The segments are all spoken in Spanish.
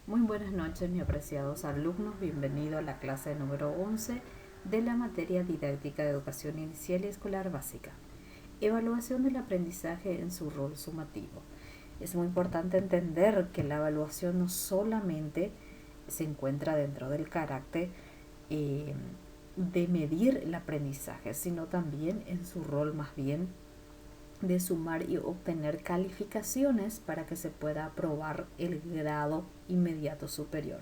Muy buenas noches, mis apreciados alumnos. Bienvenido a la clase número 11 de la materia didáctica de educación inicial y escolar básica. Evaluación del aprendizaje en su rol sumativo. Es muy importante entender que la evaluación no solamente se encuentra dentro del carácter de medir el aprendizaje, sino también en su rol más bien de sumar y obtener calificaciones para que se pueda aprobar el grado inmediato superior.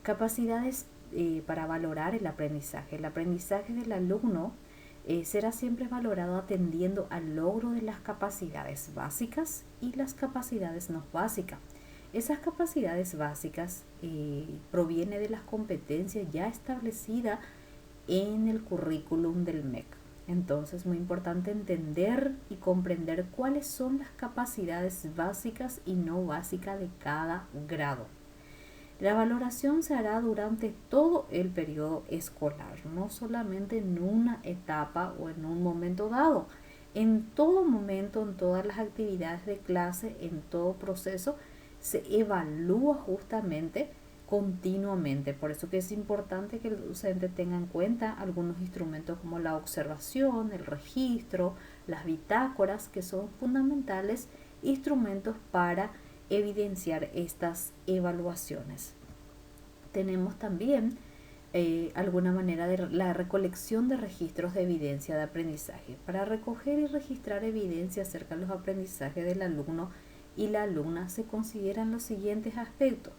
Capacidades para valorar el aprendizaje. El aprendizaje del alumno será siempre valorado atendiendo al logro de las capacidades básicas y las capacidades no básicas. Esas capacidades básicas provienen de las competencias ya establecidas en el currículum del MEC. Entonces, muy importante entender y comprender cuáles son las capacidades básicas y no básicas de cada grado. La valoración se hará durante todo el periodo escolar, no solamente en una etapa o en un momento dado. En todo momento, en todas las actividades de clase, en todo proceso, se evalúa justamente continuamente. Por eso que es importante que el docente tenga en cuenta algunos instrumentos como la observación, el registro, las bitácoras, que son fundamentales instrumentos para evidenciar estas evaluaciones. Tenemos también alguna manera de la recolección de registros de evidencia de aprendizaje para recoger y registrar evidencia acerca de los aprendizajes del alumno y la alumna. Se consideran los siguientes aspectos: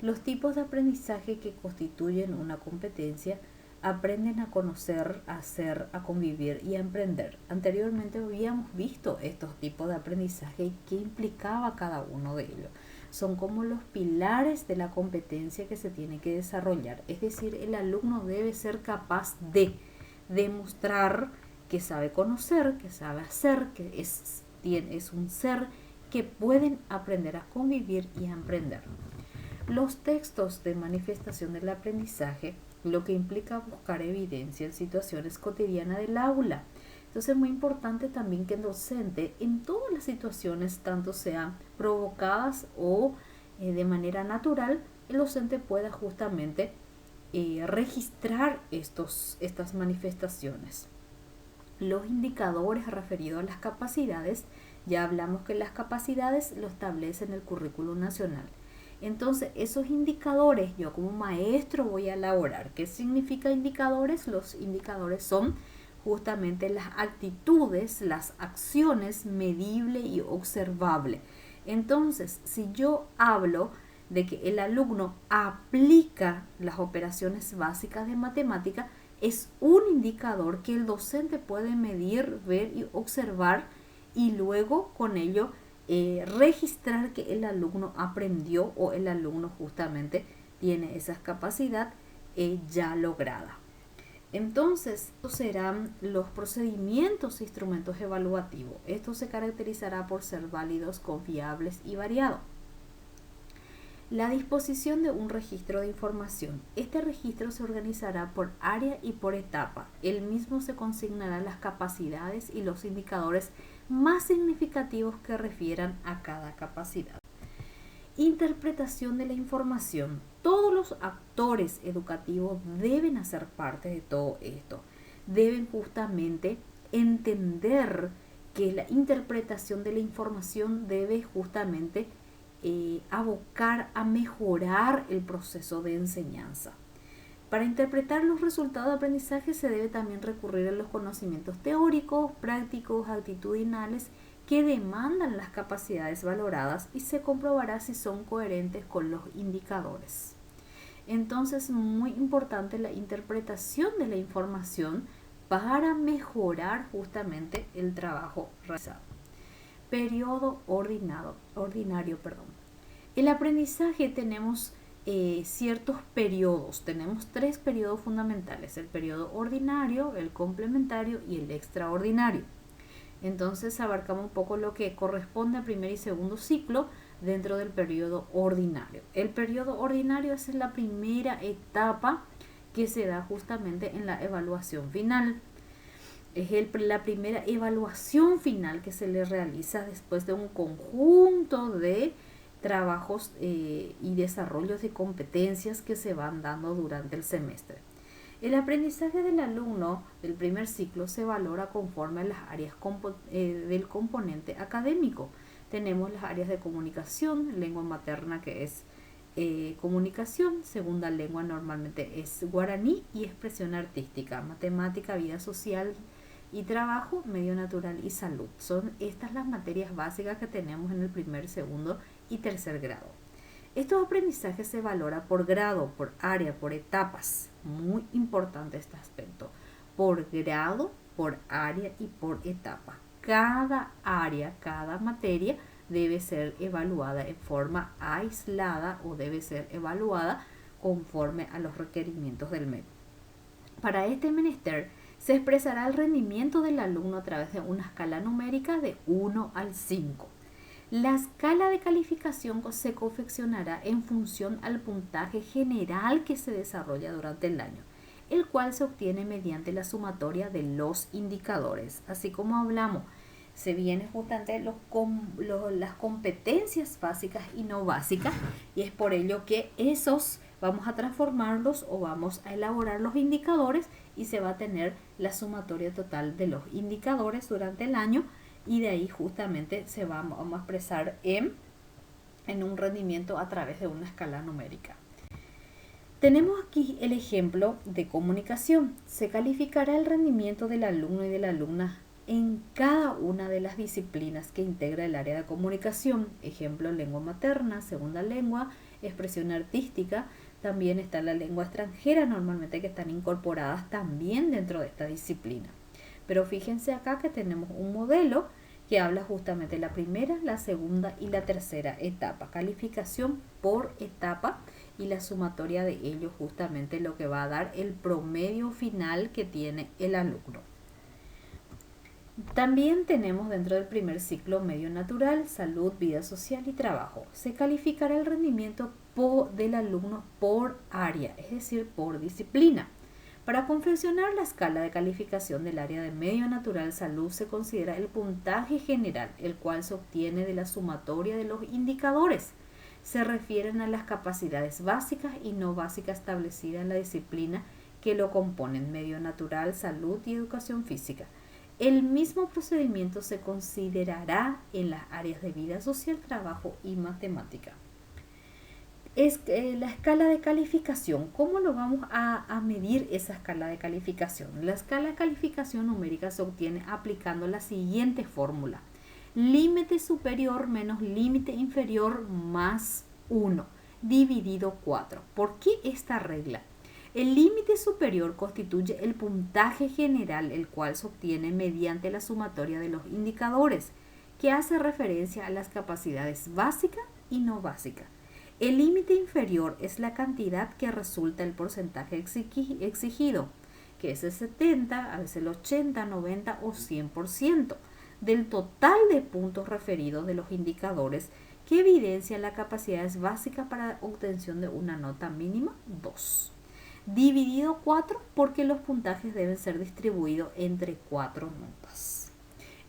los tipos de aprendizaje que constituyen una competencia. Aprenden a conocer, a hacer, a convivir y a emprender. Anteriormente habíamos visto estos tipos de aprendizaje y qué implicaba cada uno de ellos. Son como los pilares de la competencia que se tiene que desarrollar. Es decir, el alumno debe ser capaz de demostrar que sabe conocer, que sabe hacer, que es un ser que pueden aprender a convivir y a emprender. Los textos de manifestación del aprendizaje, lo que implica buscar evidencia en situaciones cotidianas del aula. Entonces es muy importante también que el docente en todas las situaciones, tanto sean provocadas o de manera natural, el docente pueda justamente registrar estas manifestaciones. Los indicadores referidos a las capacidades, ya hablamos que las capacidades lo establece en el currículum nacional. Entonces, esos indicadores yo como maestro voy a elaborar. ¿Qué significa indicadores? Los indicadores son justamente las actitudes, las acciones medibles y observables. Entonces, si yo hablo de que el alumno aplica las operaciones básicas de matemática, es un indicador que el docente puede medir, ver y observar, y luego con ello registrar que el alumno aprendió o el alumno justamente tiene esa capacidad ya lograda. Entonces, estos serán los procedimientos e instrumentos evaluativos. Esto se caracterizará por ser válidos, confiables y variados. La disposición de un registro de información. Este registro se organizará por área y por etapa. El mismo se consignará las capacidades y los indicadores más significativos que refieran a cada capacidad. Interpretación de la información. Todos los actores educativos deben hacer parte de todo esto. Deben justamente entender que la interpretación de la información debe justamente abocar a mejorar el proceso de enseñanza. Para interpretar los resultados de aprendizaje se debe también recurrir a los conocimientos teóricos, prácticos, actitudinales que demandan las capacidades valoradas y se comprobará si son coherentes con los indicadores. Entonces, muy importante la interpretación de la información para mejorar justamente el trabajo realizado. Periodo ordinario. El aprendizaje tenemos ciertos periodos. Tenemos 3 periodos fundamentales: el periodo ordinario, el complementario y el extraordinario. Entonces abarcamos un poco lo que corresponde al primer y segundo ciclo dentro del periodo ordinario. El periodo ordinario es la primera etapa que se da justamente en la evaluación final. Es la primera evaluación final que se le realiza después de un conjunto de trabajos y desarrollos de competencias que se van dando durante el semestre. El aprendizaje del alumno del primer ciclo se valora conforme a las áreas del componente académico. Tenemos las áreas de comunicación, lengua materna que es comunicación, segunda lengua normalmente es guaraní y expresión artística, matemática, vida social y trabajo, medio natural y salud. Son estas las materias básicas que tenemos en el primer, segundo y tercer grado. Estos aprendizajes se valoran por grado, por área, por etapas. Muy importante este aspecto. Por grado, por área y por etapa. Cada área, cada materia debe ser evaluada en forma aislada o debe ser evaluada conforme a los requerimientos del medio. Para este menester se expresará el rendimiento del alumno a través de una escala numérica de 1 al 5. La escala de calificación se confeccionará en función al puntaje general que se desarrolla durante el año, el cual se obtiene mediante la sumatoria de los indicadores. Así como hablamos, se viene justamente las competencias básicas y no básicas, y es por ello que esos vamos a transformarlos o vamos a elaborar los indicadores y se va a tener la sumatoria total de los indicadores durante el año. Y de ahí justamente vamos a expresar en un rendimiento a través de una escala numérica. Tenemos aquí el ejemplo de comunicación. Se calificará el rendimiento del alumno y de la alumna en cada una de las disciplinas que integra el área de comunicación. Ejemplo, lengua materna, segunda lengua, expresión artística. También está la lengua extranjera, normalmente que están incorporadas también dentro de esta disciplina. Pero fíjense acá que tenemos un modelo que habla justamente de la primera, la segunda y la tercera etapa. Calificación por etapa y la sumatoria de ello justamente lo que va a dar el promedio final que tiene el alumno. También tenemos dentro del primer ciclo medio natural, salud, vida social y trabajo. Se calificará el rendimiento del alumno por área, es decir, por disciplina. Para confeccionar la escala de calificación del área de medio natural salud se considera el puntaje general, el cual se obtiene de la sumatoria de los indicadores. Se refieren a las capacidades básicas y no básicas establecidas en la disciplina que lo componen, medio natural, salud y educación física. El mismo procedimiento se considerará en las áreas de vida social, trabajo y matemática. La escala de calificación. ¿Cómo lo vamos a medir esa escala de calificación? La escala de calificación numérica se obtiene aplicando la siguiente fórmula. Límite superior menos límite inferior más 1 dividido 4. ¿Por qué esta regla? El límite superior constituye el puntaje general, el cual se obtiene mediante la sumatoria de los indicadores, que hace referencia a las capacidades básicas y no básicas. El límite inferior es la cantidad que resulta el porcentaje exigido, que es el 70, a veces el 80, 90 o 100% del total de puntos referidos de los indicadores que evidencian las capacidades básicas para obtención de una nota mínima 2. Dividido 4 porque los puntajes deben ser distribuidos entre 4 notas.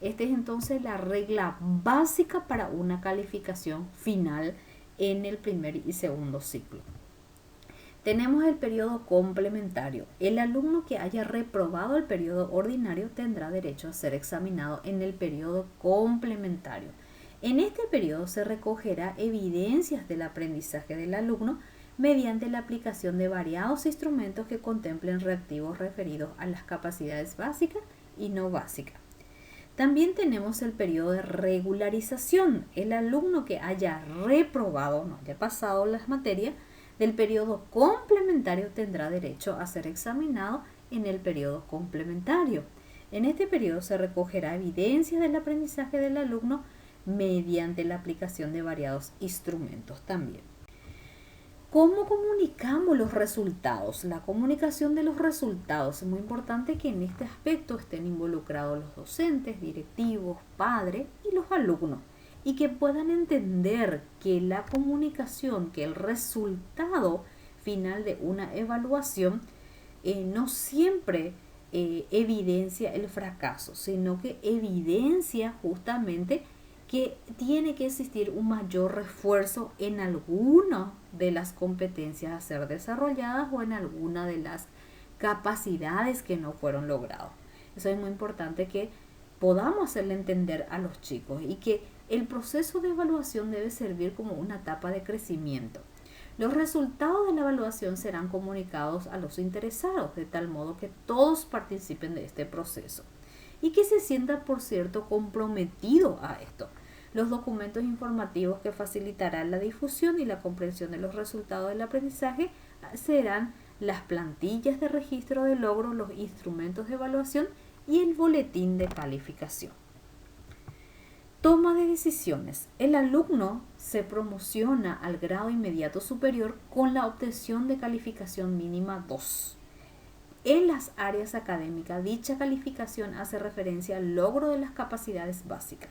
Esta es entonces la regla básica para una calificación final en el primer y segundo ciclo. Tenemos el periodo complementario. El alumno que haya reprobado el periodo ordinario tendrá derecho a ser examinado en el periodo complementario. En este periodo se recogerá evidencias del aprendizaje del alumno mediante la aplicación de variados instrumentos que contemplen reactivos referidos a las capacidades básicas y no básicas. También tenemos el periodo de regularización. El alumno que haya reprobado, no haya pasado las materias del periodo complementario tendrá derecho a ser examinado en el periodo complementario. En este periodo se recogerá evidencia del aprendizaje del alumno mediante la aplicación de variados instrumentos también. ¿Cómo comunicamos los resultados? La comunicación de los resultados. Es muy importante que en este aspecto estén involucrados los docentes, directivos, padres y los alumnos, y que puedan entender que la comunicación, que el resultado final de una evaluación no siempre evidencia el fracaso, sino que evidencia justamente que tiene que existir un mayor refuerzo en alguna de las competencias a ser desarrolladas o en alguna de las capacidades que no fueron logradas. Eso es muy importante que podamos hacerle entender a los chicos y que el proceso de evaluación debe servir como una etapa de crecimiento. Los resultados de la evaluación serán comunicados a los interesados, de tal modo que todos participen de este proceso y que se sientan, por cierto, comprometidos a esto. Los documentos informativos que facilitarán la difusión y la comprensión de los resultados del aprendizaje serán las plantillas de registro de logros, los instrumentos de evaluación y el boletín de calificación. Toma de decisiones. El alumno se promociona al grado inmediato superior con la obtención de calificación mínima 2. En las áreas académicas, dicha calificación hace referencia al logro de las capacidades básicas.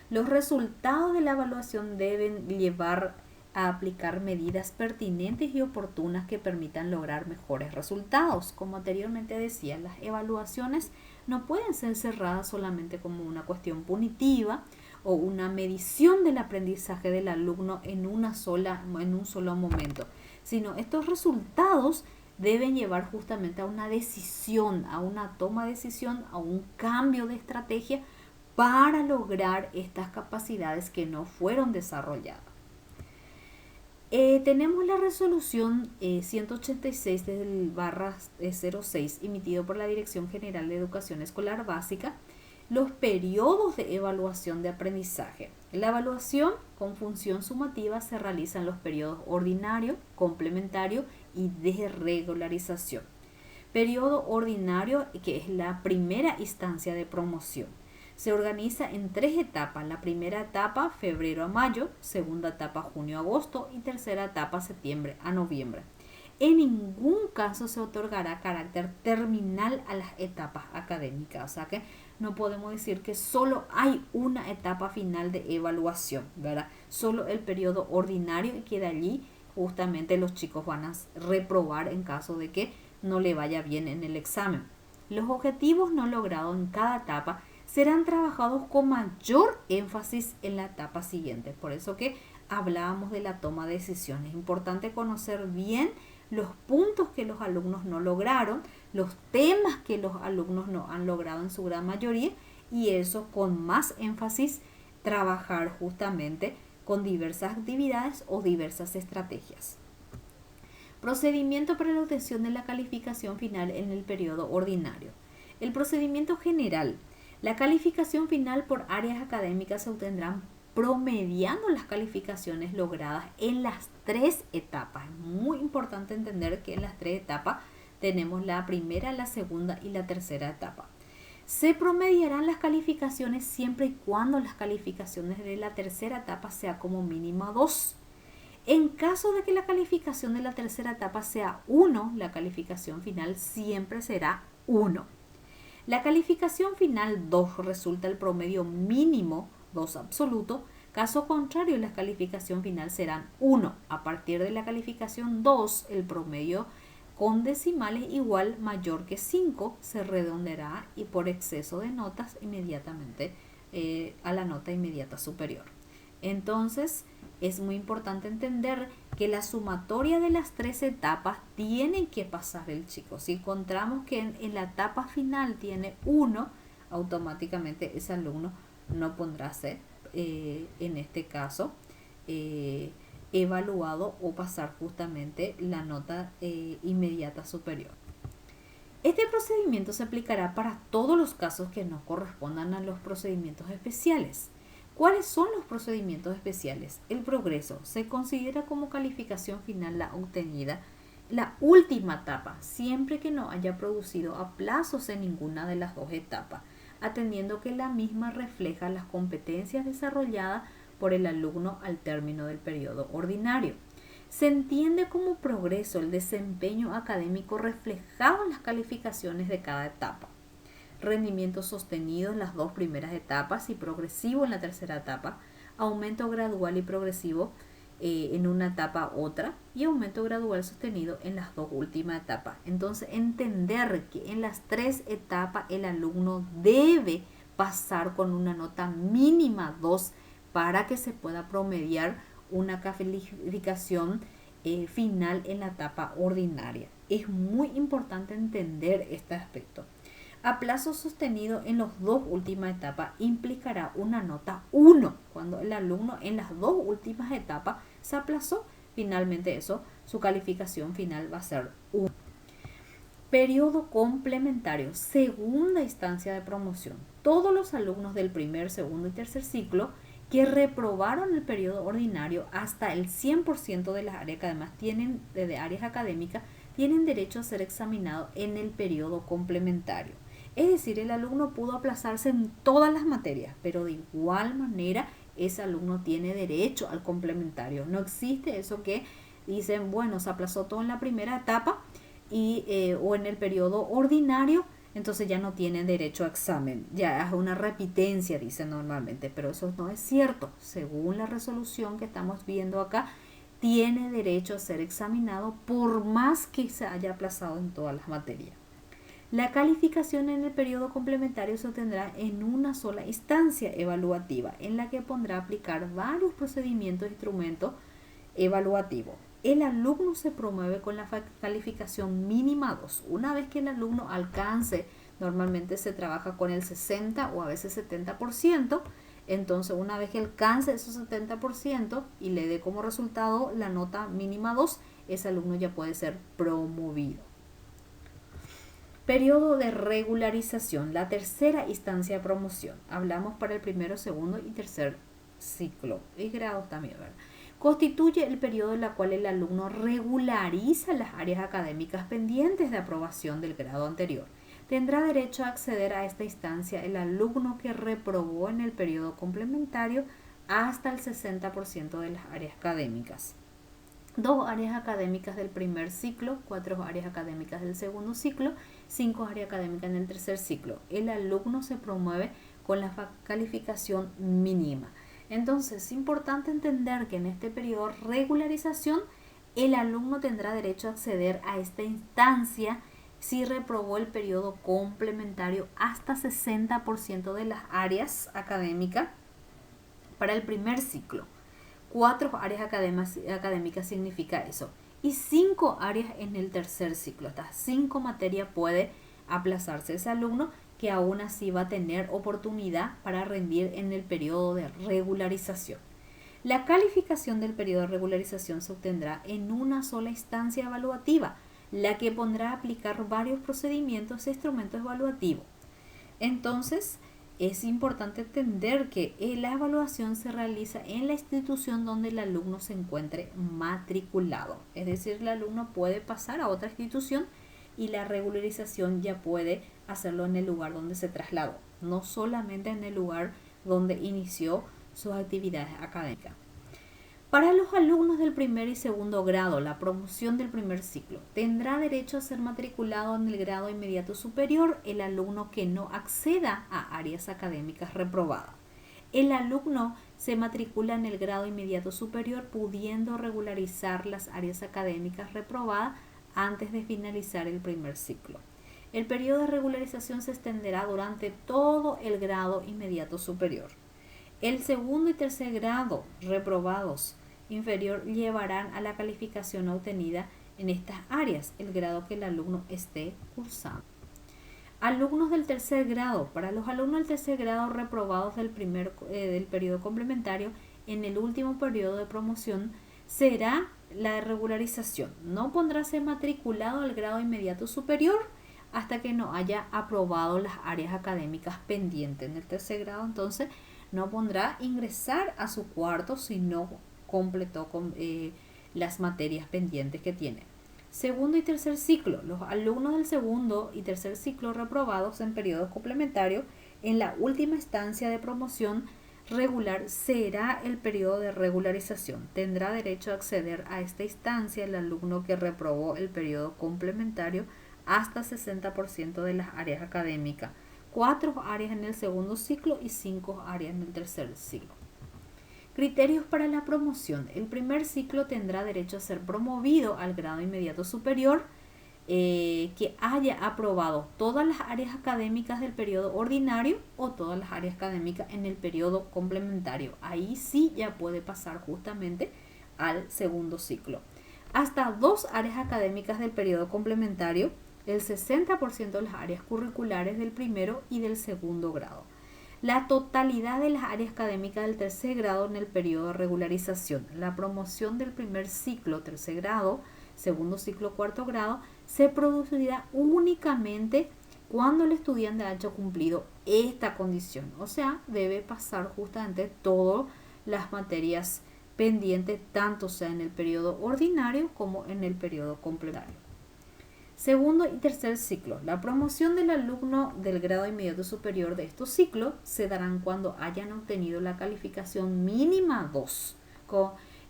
Los resultados de la evaluación deben llevar a aplicar medidas pertinentes y oportunas que permitan lograr mejores resultados. Como anteriormente decía, las evaluaciones no pueden ser cerradas solamente como una cuestión punitiva o una medición del aprendizaje del alumno en un solo momento, sino estos resultados deben llevar justamente a una decisión, a una toma de decisión, a un cambio de estrategia para lograr estas capacidades que no fueron desarrolladas. Tenemos la resolución 186 del /06 emitido por la Dirección General de Educación Escolar Básica, los periodos de evaluación de aprendizaje. La evaluación con función sumativa se realiza en los periodos ordinario, complementario y de regularización. Periodo ordinario, que es la primera instancia de promoción. Se organiza en 3 etapas. La primera etapa, febrero a mayo, segunda etapa, junio a agosto y tercera etapa, septiembre a noviembre. En ningún caso se otorgará carácter terminal a las etapas académicas, o sea que no podemos decir que solo hay una etapa final de evaluación, ¿verdad? Solo el periodo ordinario y que de allí justamente los chicos van a reprobar en caso de que no le vaya bien en el examen. Los objetivos no logrados en cada etapa serán trabajados con mayor énfasis en la etapa siguiente. Por eso que hablábamos de la toma de decisiones. Es importante conocer bien los puntos que los alumnos no lograron, los temas que los alumnos no han logrado en su gran mayoría, y eso con más énfasis trabajar justamente con diversas actividades o diversas estrategias. Procedimiento para la obtención de la calificación final en el periodo ordinario. El procedimiento general. La calificación final por áreas académicas se obtendrán promediando las calificaciones logradas en las 3 etapas. Es muy importante entender que en las 3 etapas tenemos la primera, la segunda y la tercera etapa. Se promediarán las calificaciones siempre y cuando las calificaciones de la tercera etapa sea como mínimo 2. En caso de que la calificación de la tercera etapa sea 1, la calificación final siempre será 1. La calificación final 2 resulta el promedio mínimo 2 absoluto. Caso contrario, la calificación final serán 1. A partir de la calificación 2, el promedio con decimales igual mayor que 5 se redondeará y por exceso de notas inmediatamente a la nota inmediata superior. Entonces, es muy importante entender que la sumatoria de las 3 etapas tienen que pasar el chico. Si encontramos que en la etapa final tiene 1, automáticamente ese alumno no podrá ser, en este caso, evaluado o pasar justamente la nota inmediata superior. Este procedimiento se aplicará para todos los casos que no correspondan a los procedimientos especiales. ¿Cuáles son los procedimientos especiales? El progreso se considera como calificación final la obtenida la última etapa, siempre que no haya producido aplazos en ninguna de las 2 etapas, atendiendo que la misma refleja las competencias desarrolladas por el alumno al término del periodo ordinario. Se entiende como progreso el desempeño académico reflejado en las calificaciones de cada etapa. Rendimiento sostenido en las 2 primeras etapas y progresivo en la tercera etapa, aumento gradual y progresivo en una etapa otra y aumento gradual sostenido en las 2 últimas etapas. Entonces, entender que en las 3 etapas el alumno debe pasar con una nota mínima 2 para que se pueda promediar una calificación final en la etapa ordinaria. Es muy importante entender este aspecto. Aplazo sostenido en las dos últimas etapas implicará una nota 1 cuando el alumno en las dos últimas etapas se aplazó. Finalmente su calificación final va a ser 1. Periodo complementario, segunda instancia de promoción. Todos los alumnos del primer, segundo y tercer ciclo que reprobaron el periodo ordinario hasta el 100% de las áreas académicas tienen derecho a ser examinados en el periodo complementario. Es decir, el alumno pudo aplazarse en todas las materias, pero de igual manera ese alumno tiene derecho al complementario. No existe eso que dicen, bueno, se aplazó todo en la primera etapa o en el periodo ordinario, entonces ya no tienen derecho a examen. Ya es una repitencia, dicen normalmente, pero eso no es cierto. Según la resolución que estamos viendo acá, tiene derecho a ser examinado por más que se haya aplazado en todas las materias. La calificación en el periodo complementario se obtendrá en una sola instancia evaluativa, en la que pondrá a aplicar varios procedimientos e instrumentos evaluativos. El alumno se promueve con la calificación mínima 2. Una vez que el alumno alcance, normalmente se trabaja con el 60 o a veces 70%, entonces una vez que alcance esos 70% y le dé como resultado la nota mínima 2, ese alumno ya puede ser promovido. Periodo de regularización, la tercera instancia de promoción. Hablamos para el primero, segundo y tercer ciclo y grado también, ¿verdad? Constituye el periodo en el cual el alumno regulariza las áreas académicas pendientes de aprobación del grado anterior. Tendrá derecho a acceder a esta instancia el alumno que reprobó en el periodo complementario hasta el 60% de las áreas académicas. 2 áreas académicas del primer ciclo, 4 áreas académicas del segundo ciclo, 5 áreas académicas en el tercer ciclo. El alumno se promueve con la calificación mínima. Entonces, es importante entender que en este periodo de regularización, el alumno tendrá derecho a acceder a esta instancia si reprobó el periodo complementario hasta 60% de las áreas académicas para el primer ciclo. 4 áreas académicas significa eso. Y 5 áreas en el tercer ciclo. Estas 5 materias puede aplazarse ese alumno, que aún así va a tener oportunidad para rendir en el periodo de regularización. La calificación del periodo de regularización se obtendrá en una sola instancia evaluativa, la que pondrá a aplicar varios procedimientos e instrumentos evaluativos. Entonces, es importante entender que la evaluación se realiza en la institución donde el alumno se encuentre matriculado. Es decir, el alumno puede pasar a otra institución y la regularización ya puede hacerlo en el lugar donde se trasladó, no solamente en el lugar donde inició sus actividades académicas. Para los alumnos del primer y segundo grado, la promoción del primer ciclo tendrá derecho a ser matriculado en el grado inmediato superior el alumno que no acceda a áreas académicas reprobadas. El alumno se matricula en el grado inmediato superior pudiendo regularizar las áreas académicas reprobadas antes de finalizar el primer ciclo. El periodo de regularización se extenderá durante todo el grado inmediato superior. El segundo y tercer grado reprobados inferior llevarán a la calificación obtenida en estas áreas el grado que el alumno esté cursando. Alumnos del tercer grado. Para los alumnos del tercer grado reprobados del periodo complementario, en el último periodo de promoción será la regularización. No podrá ser matriculado al grado inmediato superior hasta que no haya aprobado las áreas académicas pendientes. En el tercer grado, entonces, no podrá ingresar a su cuarto si no completó con las materias pendientes que tiene. Segundo y tercer ciclo. Los alumnos del segundo y tercer ciclo reprobados en periodos complementarios en la última instancia de promoción regular será el periodo de regularización. Tendrá derecho a acceder a esta instancia el alumno que reprobó el periodo complementario hasta 60% de las áreas académicas. 4 áreas en el segundo ciclo y 5 áreas en el tercer ciclo. Criterios para la promoción. El primer ciclo tendrá derecho a ser promovido al grado inmediato superior que haya aprobado todas las áreas académicas del periodo ordinario o todas las áreas académicas en el periodo complementario. Ahí sí ya puede pasar justamente al segundo ciclo. Hasta 2 áreas académicas del periodo complementario, el 60% de las áreas curriculares del primero y del segundo grado. La totalidad de las áreas académicas del tercer grado en el periodo de regularización. La promoción del primer ciclo, tercer grado, segundo ciclo, cuarto grado, se producirá únicamente cuando el estudiante haya cumplido esta condición. O sea, debe pasar justamente todas las materias pendientes, tanto sea en el periodo ordinario como en el periodo complementario. Segundo y tercer ciclo. La promoción del alumno del grado inmediato superior de estos ciclos se darán cuando hayan obtenido la calificación mínima 2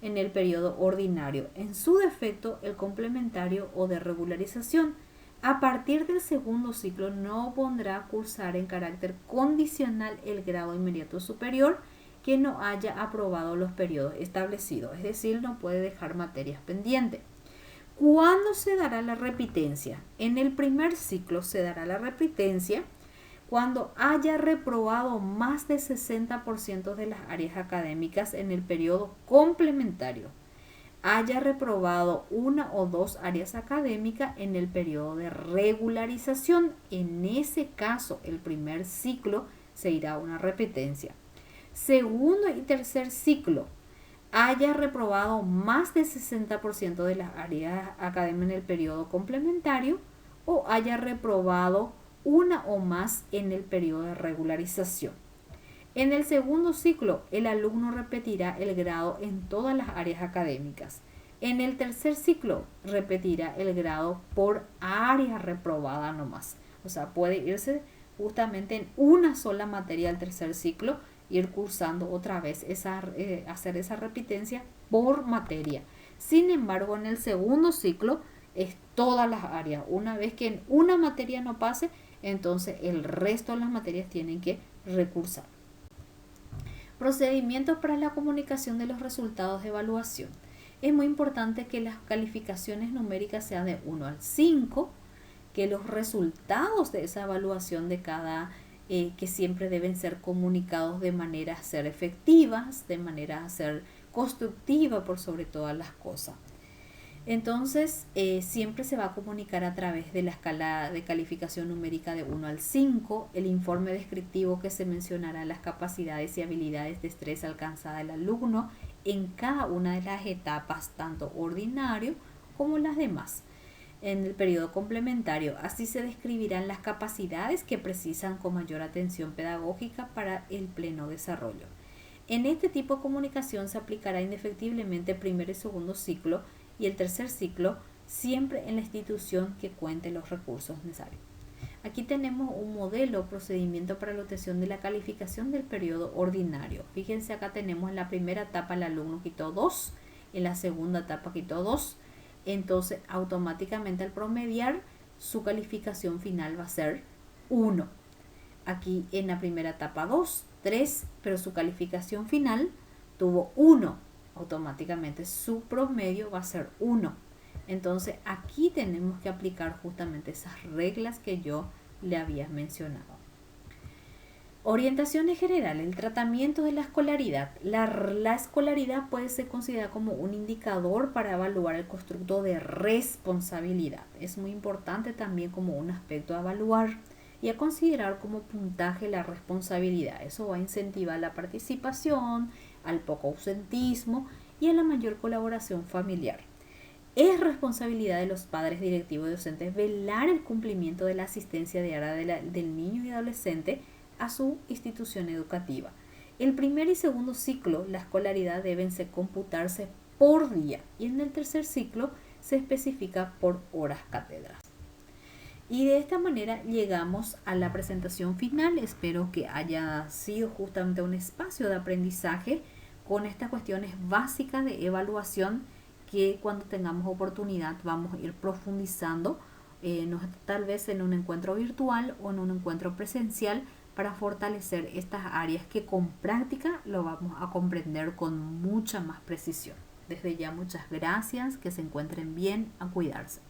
en el periodo ordinario, en su defecto el complementario o de regularización. A partir del segundo ciclo no podrá cursar en carácter condicional el grado inmediato superior que no haya aprobado los periodos establecidos, es decir, no puede dejar materias pendientes. ¿Cuándo se dará la repitencia? En el primer ciclo se dará la repitencia cuando haya reprobado más del 60% de las áreas académicas en el periodo complementario, haya reprobado 1 o 2 áreas académicas en el periodo de regularización. En ese caso, el primer ciclo se irá a una repitencia. Segundo y tercer ciclo, haya reprobado más del 60% de las áreas académicas en el periodo complementario o haya reprobado una o más en el periodo de regularización. En el segundo ciclo, el alumno repetirá el grado en todas las áreas académicas. En el tercer ciclo, repetirá el grado por área reprobada nomás. O sea, puede irse justamente en una sola materia al tercer ciclo, ir cursando otra vez, hacer esa repitencia por materia. Sin embargo, en el segundo ciclo es todas las áreas. Una vez que en una materia no pase, entonces el resto de las materias tienen que recursar. Procedimientos para la comunicación de los resultados de evaluación. Es muy importante que las calificaciones numéricas sean de 1 al 5, que los resultados de esa evaluación de cada que siempre deben ser comunicados de manera a ser efectivas, de manera a ser constructiva por sobre todas las cosas. Entonces, siempre se va a comunicar a través de la escala de calificación numérica de 1 al 5, el informe descriptivo que se mencionará las capacidades y habilidades de destreza alcanzada del alumno en cada una de las etapas, tanto ordinario como las demás. En el periodo complementario, así se describirán las capacidades que precisan con mayor atención pedagógica para el pleno desarrollo. En este tipo de comunicación se aplicará indefectiblemente el primer y segundo ciclo y el tercer ciclo, siempre en la institución que cuente los recursos necesarios. Aquí tenemos un modelo procedimiento para la obtención de la calificación del periodo ordinario. Fíjense, acá tenemos en la primera etapa el alumno quitó 2, en la segunda etapa quitó 2. Entonces automáticamente al promediar su calificación final va a ser 1. Aquí en la primera etapa 2, 3, pero su calificación final tuvo 1. Automáticamente su promedio va a ser 1. Entonces aquí tenemos que aplicar justamente esas reglas que yo le había mencionado. Orientaciones generales, el tratamiento de la escolaridad. La escolaridad puede ser considerada como un indicador para evaluar el constructo de responsabilidad. Es muy importante también como un aspecto a evaluar y a considerar como puntaje la responsabilidad. Eso va a incentivar la participación, al poco ausentismo y a la mayor colaboración familiar. Es responsabilidad de los padres, directivos y docentes velar el cumplimiento de la asistencia diaria del niño y adolescente a su institución educativa. El primer y segundo ciclo, la escolaridad deben computarse por día y en el tercer ciclo se especifica por horas cátedras. Y de esta manera llegamos a la presentación final. Espero que haya sido justamente un espacio de aprendizaje con estas cuestiones básicas de evaluación que cuando tengamos oportunidad vamos a ir profundizando, tal vez en un encuentro virtual o en un encuentro presencial, para fortalecer estas áreas que con práctica lo vamos a comprender con mucha más precisión. Desde ya muchas gracias, que se encuentren bien, a cuidarse.